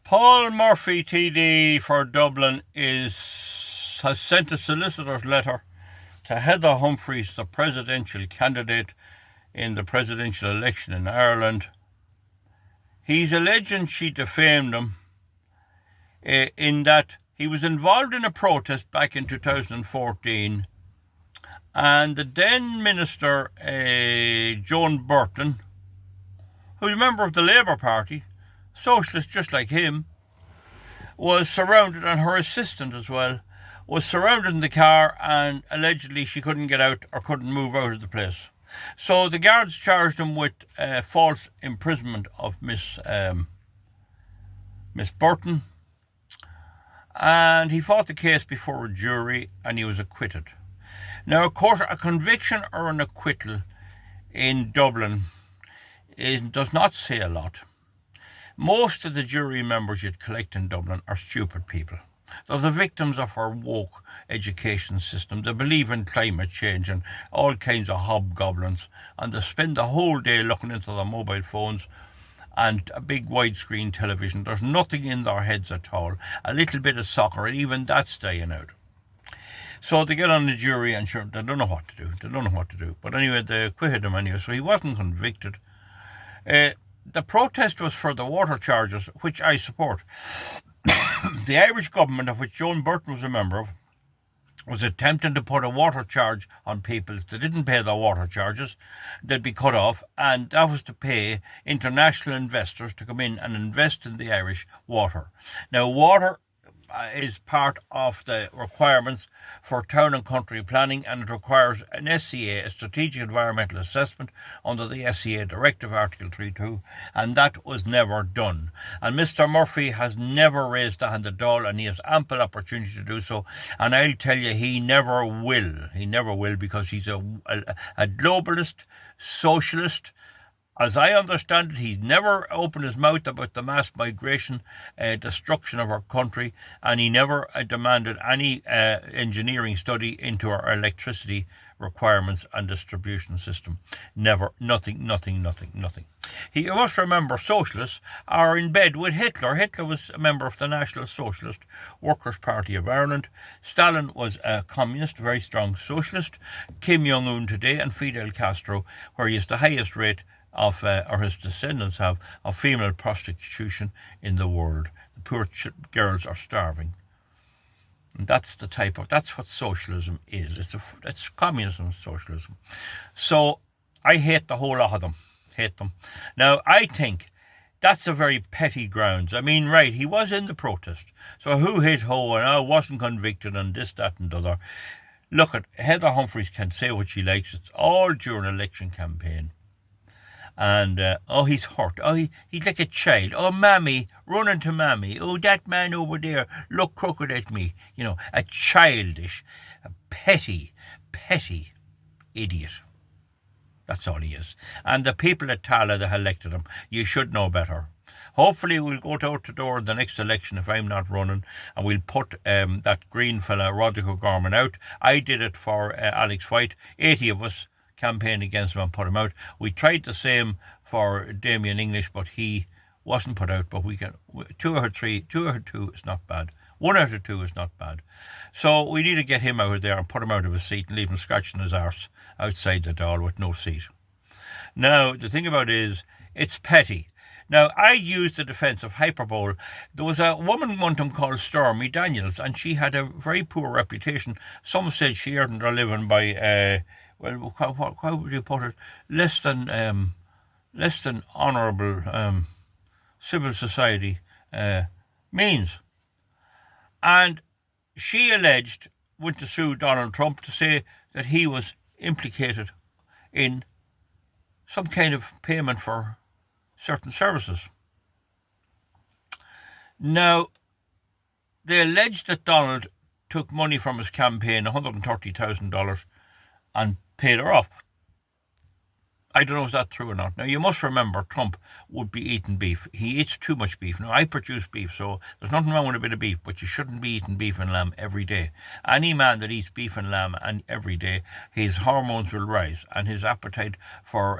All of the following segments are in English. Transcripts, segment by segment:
Paul Murphy, TD for Dublin, has sent a solicitor's letter to Heather Humphreys, the presidential candidate in the presidential election in Ireland. He's alleging she defamed him in that he was involved in a protest back in 2014, and the then minister, Joan Burton, who's a member of the Labour Party, socialist just like him, was surrounded, and her assistant as well, was surrounded in the car, and allegedly she couldn't get out or couldn't move out of the place. So the guards charged him with false imprisonment of Miss Burton, and he fought the case before a jury and he was acquitted. Now, of course, a conviction or an acquittal in Dublin does not say a lot. Most of the jury members you'd collect in Dublin are stupid people. They're the victims of our woke education system. They believe in climate change and all kinds of hobgoblins, and they spend the whole day looking into their mobile phones and a big widescreen television. There's nothing in their heads at all. A little bit of soccer, and even that's dying out. So they get on the jury and sure, they don't know what to do. But anyway, they acquitted him anyway, so he wasn't convicted. The protest was for the water charges, which I support. The Irish government, of which Joan Burton was a member of, was attempting to put a water charge on people. If they didn't pay their water charges, they'd be cut off, and that was to pay international investors to come in and invest in the Irish water. Now, water is part of the requirements for town and country planning, and it requires an SCA, a Strategic Environmental Assessment, under the SCA Directive Article 3.2, and that was never done. And Mr. Murphy has never raised a hand at all, and he has ample opportunity to do so, and I'll tell you, he never will, because he's a globalist, socialist. As I understand it, he's never opened his mouth about the mass migration destruction of our country, and he never demanded any engineering study into our electricity requirements and distribution system. Never. Nothing. You must remember, socialists are in bed with Hitler. Hitler was a member of the National Socialist Workers' Party of Ireland. Stalin was a communist, very strong socialist. Kim Jong-un today, and Fidel Castro, where he is the highest rate of, or his descendants have, of female prostitution in the world. The poor girls are starving. And that's what socialism is. It's communism, socialism. So I hate the whole lot of them. Hate them. Now, I think that's a very petty grounds. I mean, right, he was in the protest. So who hit ho and I wasn't convicted and this, that and the other. Look, Heather Humphreys can say what she likes. It's all during election campaign. And, he's hurt. He's like a child. Oh, mammy, running to mammy. Oh, that man over there, look crooked at me. You know, a childish, a petty idiot. That's all he is. And the people at Tala that elected him, you should know better. Hopefully we'll go door to door in the next election if I'm not running, and we'll put that green fella, Roderick O'Gorman, out. I did it for Alex White. 80 of us campaign against him and put him out. We tried the same for Damien English, but he wasn't put out. But we can 2 out of 2 is not bad. 1 out of 2 is not bad. So we need to get him out of there and put him out of his seat and leave him scratching his arse outside the door with no seat. Now, the thing about it is, it's petty. Now, I used the defence of hyperbole. There was a woman one time called Stormy Daniels, and she had a very poor reputation. Some said she earned her living by how would you put it? Less than honourable civil society means. And she went to sue Donald Trump to say that he was implicated in some kind of payment for certain services. Now, they alleged that Donald took money from his campaign, $130,000, and paid her off. I don't know if that's true or not. Now, you must remember Trump would be eating beef. He eats too much beef. Now, I produce beef, so there's nothing wrong with a bit of beef, but you shouldn't be eating beef and lamb every day. Any man that eats beef and lamb every day, his hormones will rise and his appetite for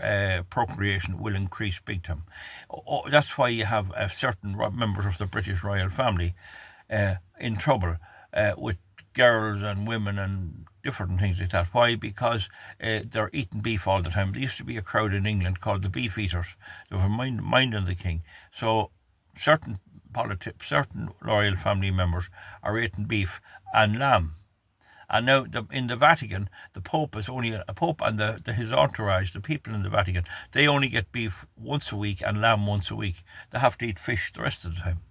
procreation will increase big time. That's why you have certain members of the British royal family in trouble with girls and women and different things like that. Why? Because they're eating beef all the time. There used to be a crowd in England called the beef eaters. They were minding the king. So certain royal family members are eating beef and lamb. And now in the Vatican, the Pope is only a Pope, and his entourage, the people in the Vatican, they only get beef once a week and lamb once a week. They have to eat fish the rest of the time,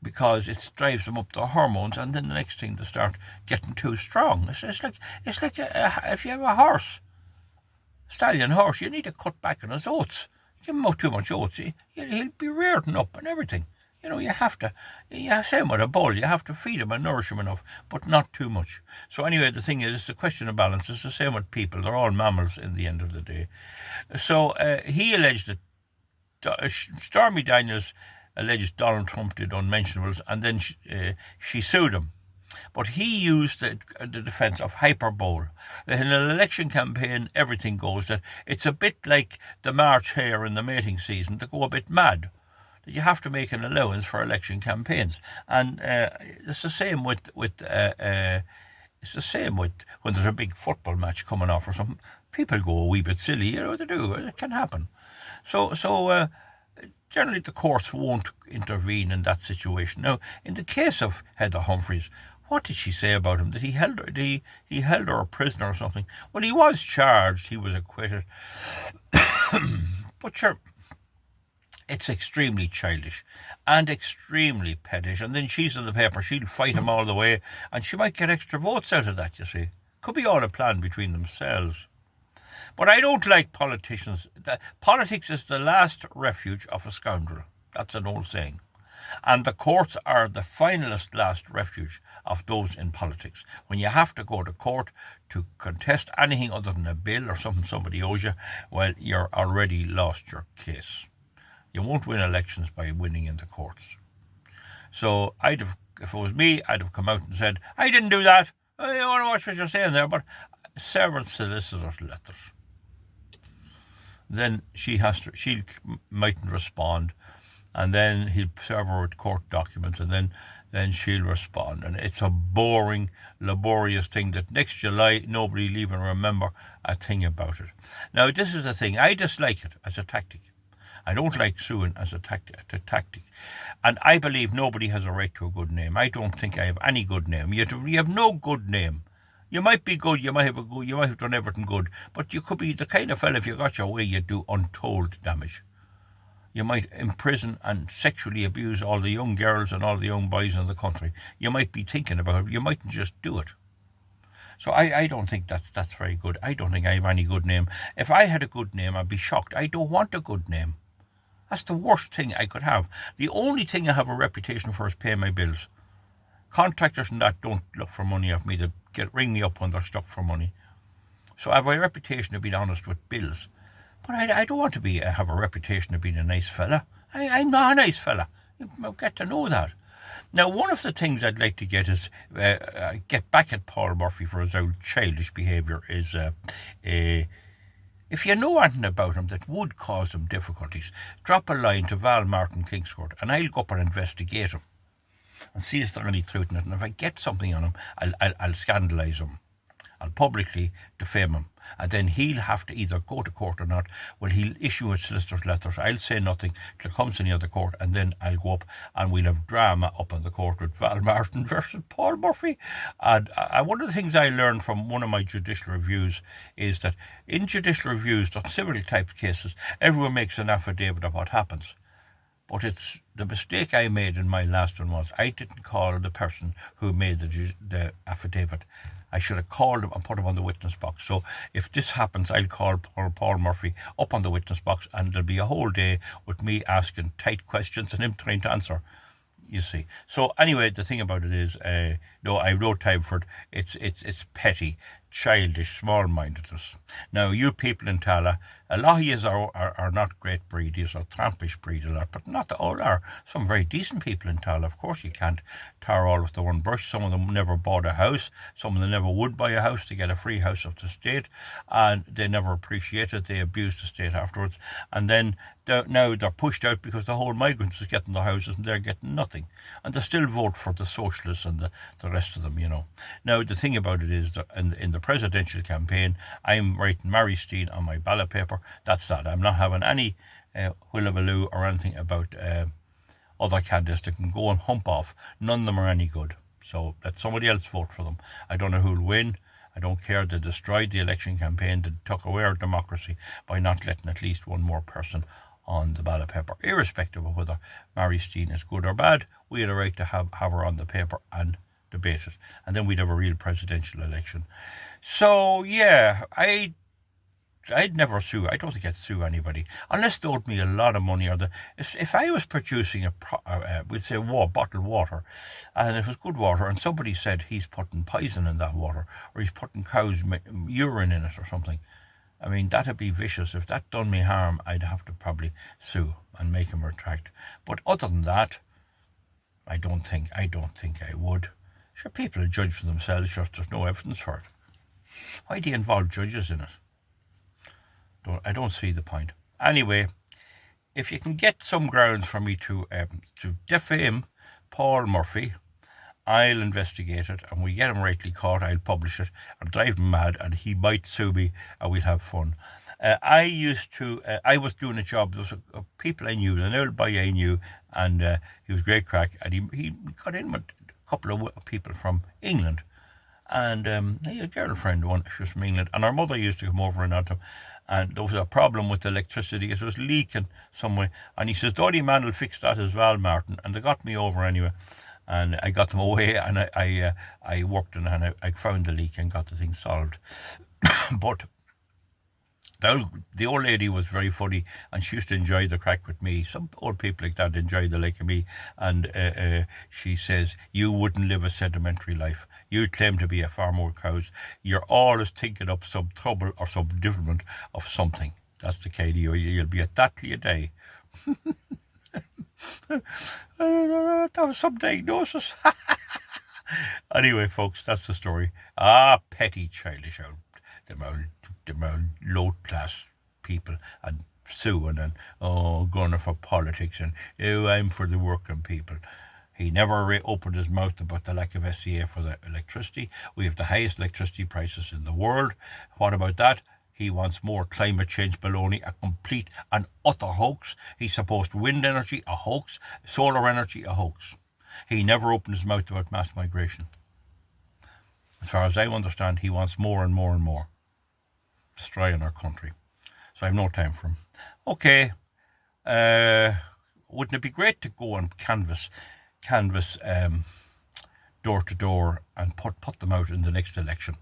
because it drives them up their hormones, and then the next thing they start getting too strong. It's like if you have a horse, stallion horse, you need to cut back on his oats. Give him too much oats, he'll be rearing up and everything. You have to, same with a bull, you have to feed him and nourish him enough, but not too much. So anyway, the thing is, it's a question of balance. It's the same with people. They're all mammals in the end of the day. So he alleged that Stormy Daniels alleged Donald Trump did unmentionables, and then she sued him. But he used the defense of hyperbole. In an election campaign, everything goes. That it's a bit like the March hare in the mating season. They go a bit mad. That you have to make an allowance for election campaigns, and it's the same with it's the same with when there's a big football match coming off or something. People go a wee bit silly. They do. It can happen. So generally the courts won't intervene in that situation. Now, in the case of Heather Humphreys, what did she say about him? That he held her a prisoner or something? Well, he was charged. He was acquitted. But sure, it's extremely childish and extremely pettish. And then she's in the paper. She'll fight him all the way, and she might get extra votes out of that, you see. Could be all a plan between themselves. But I don't like politicians. Politics is the last refuge of a scoundrel. That's an old saying. And the courts are the finalist last refuge of those in politics. When you have to go to court to contest anything other than a bill or something somebody owes you, well, you're already lost your case. You won't win elections by winning in the courts. So if it was me, I'd have come out and said, I didn't do that. I don't want to watch what you're saying there, but several solicitors' letters. Then she mightn't respond, and then he'll serve her with court documents, and then she'll respond. And it's a boring, laborious thing that next July nobody will even remember a thing about it. Now, this is the thing. I dislike it as a tactic. I don't like suing as a tactic. And I believe nobody has a right to a good name. I don't think I have any good name. You have no good name. You might be good, you might have done everything good, but you could be the kind of fella, if you got your way, you'd do untold damage. You might imprison and sexually abuse all the young girls and all the young boys in the country. You might be thinking about it. You mightn't just do it. So I don't think that's very good. I don't think I have any good name. If I had a good name, I'd be shocked. I don't want a good name. That's the worst thing I could have. The only thing I have a reputation for is paying my bills. Contractors and that don't look for money off me. They ring me up when they're stuck for money. So I have a reputation of being honest with bills. But I don't want to have a reputation of being a nice fella. I'm not a nice fella. You get to know that. Now, one of the things I'd like to get is get back at Paul Murphy for his old childish behaviour is if you know anything about him that would cause him difficulties, drop a line to Val Martin Kingscourt and I'll go up and investigate him and see if there's any truth in it. And if I get something on him, I'll scandalise him. I'll publicly defame him. And then he'll have to either go to court or not. Well, he'll issue a solicitor's letters. I'll say nothing till it comes to the other court, and then I'll go up and we'll have drama up in the court with Val Martin versus Paul Murphy. And one of the things I learned from one of my judicial reviews is that in judicial reviews, the civil type cases, everyone makes an affidavit of what happens. But it's the mistake I made in my last one was I didn't call the person who made the affidavit. I should have called him and put him on the witness box. So if this happens, I'll call Paul Murphy up on the witness box, and there'll be a whole day with me asking tight questions and him trying to answer. You see. So anyway, the thing about it is, no, I have no time for it. It's petty. childish small-mindedness. Now, you people in Tala, a lot of yous are not great breed, yous are trampish breed a lot, but not all are. Some very decent people in Tala. Of course you can't tar all with the one brush. Some of them never bought a house, some of them never would buy a house to get a free house of the state, and they never appreciated, they abused the state afterwards, and then now they're pushed out because the whole migrants is getting their houses and they're getting nothing, and they still vote for the socialists and the rest of them, Now the thing about it is that in the presidential campaign, I'm writing Mary Steen on my ballot paper. That's that. I'm not having any hullabaloo or anything about other candidates that can go and hump off. None of them are any good, so let somebody else vote for them. I don't know who'll win. I don't care. They destroyed the election campaign. They took away our democracy by not letting at least one more person on the ballot paper, irrespective of whether Mary Steen is good or bad. We had a right to have her on the paper and debate it, and then we'd have a real presidential election. So yeah, I'd never sue. I don't think I'd sue anybody unless they owed me a lot of money. If I was producing we'd say bottled water, and it was good water, and somebody said he's putting poison in that water, or he's putting cow's urine in it or something, I mean, that'd be vicious. If that done me harm, I'd have to probably sue and make him retract. But other than that, I don't think I would. Sure, people will judge for themselves if there's no evidence for it. Why do you involve judges in it? I don't see the point. Anyway, if you can get some grounds for me to defame Paul Murphy, I'll investigate it, and we get him rightly caught, I'll publish it and drive him mad, and he might sue me, and we'll have fun. I was doing a job, there was people I knew, an old boy I knew, and he was great crack, and he got in with a couple of people from England, and he had a girlfriend, she was from England, and our mother used to come over and out, and there was a problem with the electricity, it was leaking somewhere, and he says, the only man will fix that is Val Martin, and they got me over anyway. And I got them away, and I worked on it, and I found the leak and got the thing solved. But the old lady was very funny, and she used to enjoy the crack with me. Some old people like that enjoy the like of me, and she says, you wouldn't live a sedimentary life. You claim to be a farmer with cows. You're always thinking up some trouble or some development of something. That's the kind of you'll be at that till you die. That was some diagnosis. Anyway, folks, that's the story. Petty, childish, them old low-class people, and suing, and going for politics, and I'm for the working people. He never opened his mouth about the lack of SCA for the electricity. We have the highest electricity prices in the world. What about that? He wants more climate change baloney, a complete and utter hoax. He supposed wind energy, a hoax. Solar energy, a hoax. He never opened his mouth about mass migration. As far as I understand, he wants more and more and more. Destroying our country. So I have no time for him. Okay. Wouldn't it be great to go and canvass door to door and put them out in the next election?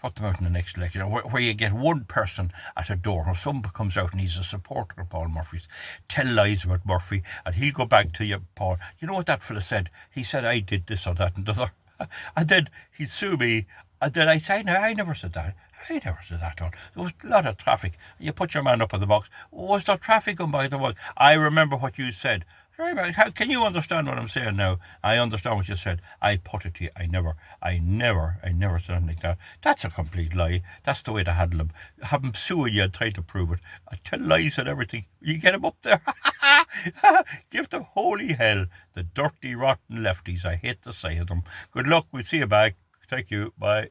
Put them out in the next election, where you get one person at a door, or someone comes out and he's a supporter of Paul Murphy's, tell lies about Murphy, and he'll go back to you, Paul, you know what that fella said? He said I did this or that and the other, and then he'd sue me, and then I say, no, I never said that. I never said that. There was a lot of traffic. You put your man up in the box. Was there traffic going by the box? I remember what you said. How can you understand what I'm saying now? I understand what you said. I put it to you. I never said anything like that. That's a complete lie. That's the way to handle him. Have him suing you and try to prove it. I tell lies and everything. You get him up there. Give them holy hell. The dirty, rotten lefties. I hate the sight of them. Good luck. We'll see you back. Thank you. Bye.